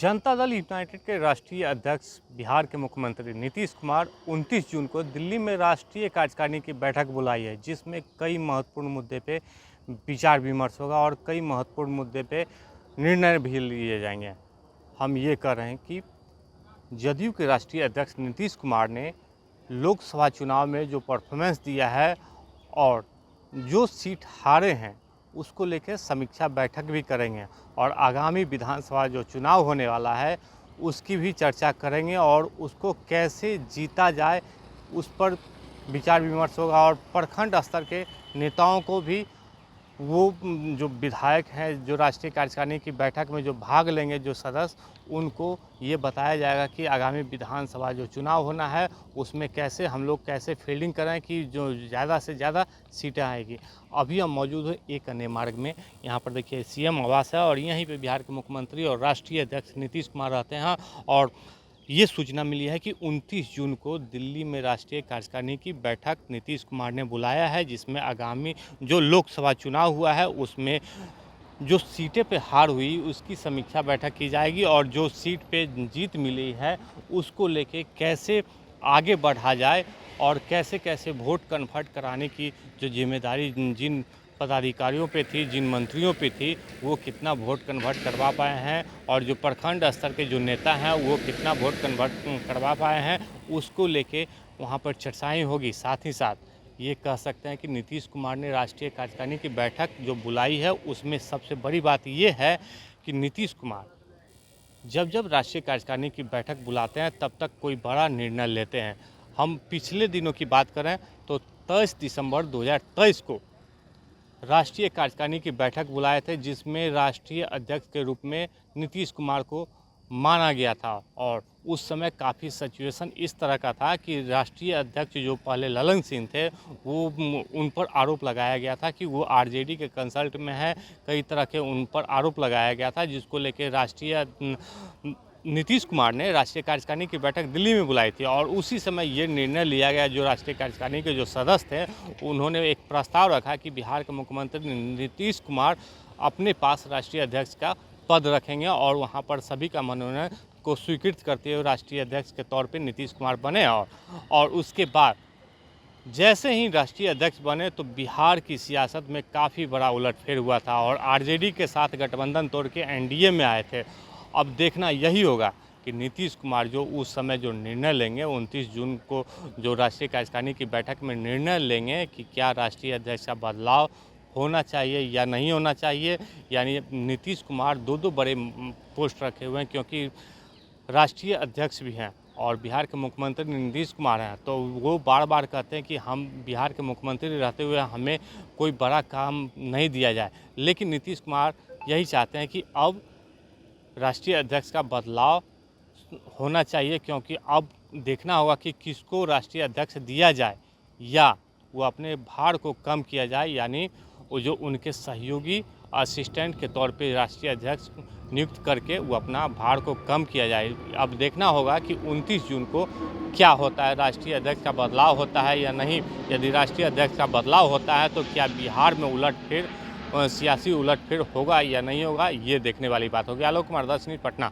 Janata Dal United के राष्ट्रीय अध्यक्ष बिहार के मुख्यमंत्री नीतीश कुमार 29 जून को दिल्ली में राष्ट्रीय कार्यकारिणी की बैठक बुलाई है, जिसमें कई महत्वपूर्ण मुद्दे पे विचार विमर्श होगा और कई महत्वपूर्ण मुद्दे पे निर्णय भी लिए जाएंगे। हम ये कह रहे हैं कि जदयू के राष्ट्रीय अध्यक्ष नीतीश कुमार ने लोकसभा चुनाव में जो परफॉर्मेंस दिया है और जो सीट हारे हैं उसको लेकर समीक्षा बैठक भी करेंगे और आगामी विधानसभा जो चुनाव होने वाला है उसकी भी चर्चा करेंगे और उसको कैसे जीता जाए उस पर विचार विमर्श होगा। और प्रखंड स्तर के नेताओं को भी वो जो विधायक हैं जो राष्ट्रीय कार्यकारिणी की बैठक में जो भाग लेंगे जो सदस्य, उनको ये बताया जाएगा कि आगामी विधानसभा जो चुनाव होना है उसमें कैसे हम लोग कैसे फील्डिंग करें कि जो ज़्यादा से ज़्यादा सीटें आएगी। अभी हम मौजूद हैं एक अन्य मार्ग में। यहाँ पर देखिए सीएम आवास है और यहीं पे बिहार के मुख्यमंत्री और राष्ट्रीय अध्यक्ष नीतीश कुमार रहते हैं। और ये सूचना मिली है कि 29 जून को दिल्ली में राष्ट्रीय कार्यकारिणी की बैठक नीतीश कुमार ने बुलाया है, जिसमें आगामी जो लोकसभा चुनाव हुआ है उसमें जो सीटें पे हार हुई उसकी समीक्षा बैठक की जाएगी और जो सीट पे जीत मिली है उसको लेके कैसे आगे बढ़ा जाए और कैसे कैसे वोट कन्वर्ट कराने की जो जिम्मेदारी जिन पदाधिकारियों पे थी, जिन मंत्रियों पे थी, वो कितना वोट कन्वर्ट करवा पाए हैं और जो प्रखंड स्तर के जो नेता हैं वो कितना वोट कन्वर्ट करवा पाए हैं, उसको लेके वहाँ पर चर्चाएं होगी। साथ ही साथ ये कह सकते हैं कि नीतीश कुमार ने राष्ट्रीय कार्यकारिणी की बैठक जो बुलाई है उसमें सबसे बड़ी बात ये है कि नीतीश कुमार जब राष्ट्रीय कार्यकारिणी की बैठक बुलाते हैं तब तक कोई बड़ा निर्णय लेते हैं। हम पिछले दिनों की बात करें तो 23 दिसंबर 2023 को राष्ट्रीय कार्यकारिणी की बैठक बुलाए थे, जिसमें राष्ट्रीय अध्यक्ष के रूप में नीतीश कुमार को माना गया था। और उस समय काफ़ी सिचुएशन इस तरह का था कि राष्ट्रीय अध्यक्ष जो पहले ललन सिंह थे वो उन पर आरोप लगाया गया था कि वो आरजेडी के कंसल्ट में है, कई तरह के उन पर आरोप लगाया गया था, जिसको लेकर राष्ट्रीय नीतीश कुमार ने राष्ट्रीय कार्यकारिणी की बैठक दिल्ली में बुलाई थी। और उसी समय ये निर्णय लिया गया, जो राष्ट्रीय कार्यकारिणी के जो सदस्य थे उन्होंने एक प्रस्ताव रखा कि बिहार के मुख्यमंत्री नीतीश कुमार अपने पास राष्ट्रीय अध्यक्ष का पद रखेंगे और वहाँ पर सभी का मनोनयन को स्वीकृत करते हुए राष्ट्रीय अध्यक्ष के तौर पे नीतीश कुमार बने। और उसके बाद जैसे ही राष्ट्रीय अध्यक्ष बने तो बिहार की सियासत में काफ़ी बड़ा उलटफेर हुआ था और आरजेडी के साथ गठबंधन तोड़ के एनडीए में आए थे। अब देखना यही होगा कि नीतीश कुमार जो उस समय जो निर्णय लेंगे 29 जून को जो राष्ट्रीय कार्यकारिणी की बैठक में निर्णय लेंगे कि क्या राष्ट्रीय अध्यक्ष का बदलाव होना चाहिए या नहीं होना चाहिए। यानी नीतीश कुमार दो बड़े पोस्ट रखे हुए हैं, क्योंकि राष्ट्रीय अध्यक्ष भी हैं और बिहार के मुख्यमंत्री नीतीश कुमार हैं, तो वो बार बार कहते हैं कि हम बिहार के मुख्यमंत्री रहते हुए हमें कोई बड़ा काम नहीं दिया जाए। लेकिन नीतीश कुमार यही चाहते हैं कि अब राष्ट्रीय अध्यक्ष का बदलाव होना चाहिए, क्योंकि अब देखना होगा कि किसको राष्ट्रीय अध्यक्ष दिया जाए या वो अपने भार को कम किया जाए, यानी वो जो उनके सहयोगी असिस्टेंट के तौर पे राष्ट्रीय अध्यक्ष नियुक्त करके वो अपना भार को कम किया जाए। अब देखना होगा कि 29 जून को क्या होता है, राष्ट्रीय अध्यक्ष का बदलाव होता है या नहीं। यदि राष्ट्रीय अध्यक्ष का बदलाव होता है तो क्या बिहार में उलटफेर सियासी उलटफेर होगा या नहीं होगा, ये देखने वाली बात होगी। आलोक कुमार, 10 न्यूज़, पटना।